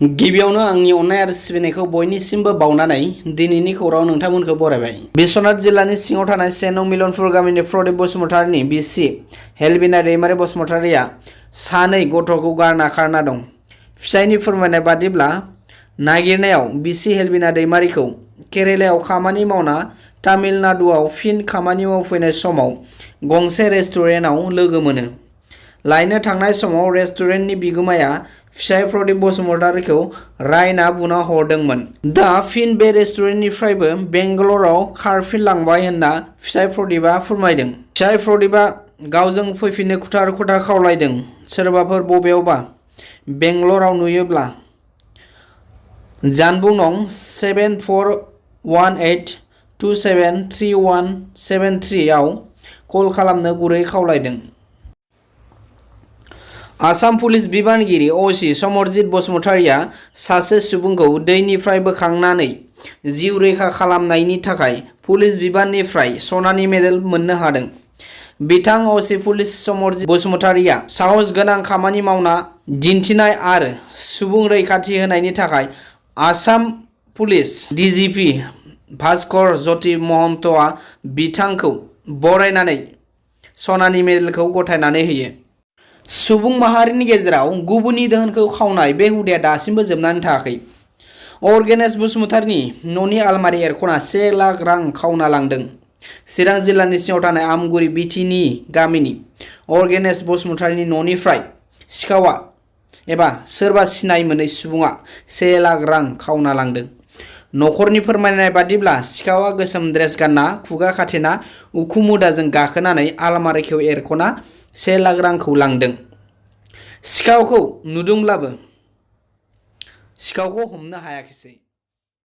गिबियावनो आंनि अननाय आरो सिबिनायखौ बयनिसिमबो बावनानै दिनैनि खौरां नोंथांमोनखौ बरायबाय। बिश्वनाथ जिल्लानि सिङाव थानाय 1 नं मिलनपुर गामिनि प्रदीप बसुमतारीनि बिसि हेलबिना दैमारी बसुमतारीया सानै गथ'खौ गारना खारना दं। फिसायनि फोरमायनाय बादिब्ला नागिरनायाव बिसि हेलबिना दैमारीखौ केरेलायाव खामानि मावना तामिलनाडुआव फिन खामानि मावफैनाय समाव गंसे रेस्टुरेन्टआव लोगो मोनो। लायनो थांनाय समाव रेस्टुरेन्टनि बिगोमाया फिसाय प्रदीप बसुमतारीखौ रायना बुना हरदोंमोन। दा फिन बे रेस्टुरेन्टनिफ्रायबो बेंगालराव खारफिनलांबाय होनना फिसाय प्रदीपआ फोरमायदों। फिसाय प्रदीपआ गावजों फैफिननो खुथार खुथार खावलायदों। सोरबाफोर बबेयावबा बेंगालराव नुयोब्ला जानबुं नं 7418273173 आव कल खालामनो गुरै खावलायदों। आसाम पुलिस बिबानगिरि अ.सि. समरजित बसुमतारीया सासे सुबुंखौ दैनिफ्राय बोखांनानै जिउ रैखा खालामनायनि थाखाय पुलिस बिबाननिफ्राय सनानि मेडेल मोननो हादों। बिथां अ.सि. पुलिस समरजित बसुमतारीया साहस गोनां खामानि मावना दिन्थिनाय आरो सुबुं रैखाथि होनायनि थाखाय आसाम पुलिस डि.जि.पि. भास्कर ज्योति महन्तआ बिथांखौ बरायनानै सनानि मेडेलखौ गथायनानै होयो। सुबुं माहारिनि गेजेराव गुबुननि दोहोनखौ खावनाय बे हुदाया दासिमबो जोबनानै थाङाखै। अर्गेनेस बसुमतारीनि न'नि आलमारि एरख'ना 1 लाख रां खावना लांदों। चिरां जिल्लानि सिङाव थानाय आमगुरि बिटिनि गामिनि अर्गेनेस बसुमतारीनि न'निफ्राय सिखावआ एबा सोरबा सिनाय मोनै सुबुङा 1 लाख रां खावना लांदों। न'खरनि फोरमायनाय बादिब्ला सिखावआ गोसोम ड्रेस गानना खुगा खाथेना उखुम मुदाजों गाखोनानै आलमारिखौ एरख'ना 1 लाख रांखौ लांदों। सिखावखौ नुदोंब्लाबो सिखावखौ हमनो हायाखिसै।